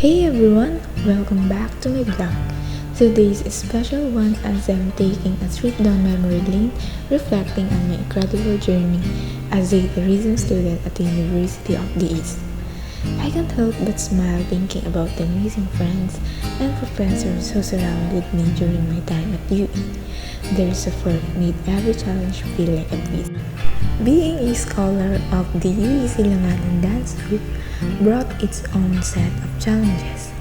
Hey everyone, welcome back to my vlog. Today's a special one as I'm taking a trip down memory lane, reflecting on my incredible journey as a tourism student at the University of the East. I can't help but smile thinking about the amazing friends and professors who surrounded me during my time at UE. Their support made every challenge feel like a breeze. Being a scholar of the UEC Langanan dance group brought its own set of challenges.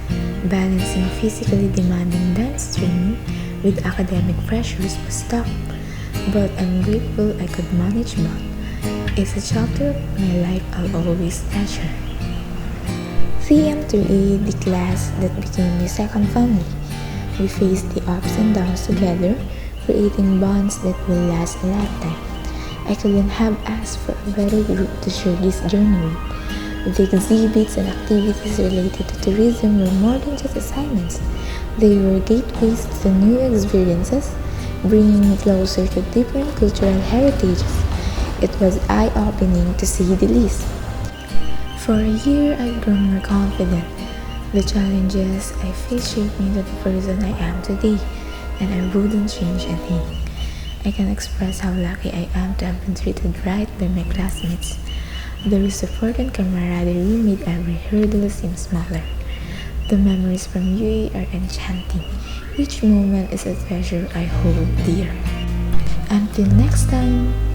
Balancing physically demanding dance training with academic pressures was tough, but I'm grateful I could manage both. It's a chapter of my life I'll always treasure. CM3A, the class that became my second family. We faced the ups and downs together, creating bonds that will last a lifetime. I couldn't have asked for a better group to share this journey with. The exhibits and activities related to tourism were more than just assignments. They were gateways to new experiences, bringing me closer to different cultural heritages. It was eye-opening to see the least. For a year, I've grown more confident. The challenges I faced shaped me to the person I am today, and I wouldn't change a thing. I can express how lucky I am to have been treated right by my classmates. Their support and camaraderie made every hurdle seem smaller. The memories from UE are enchanting. Each moment is a treasure I hold dear. Until next time!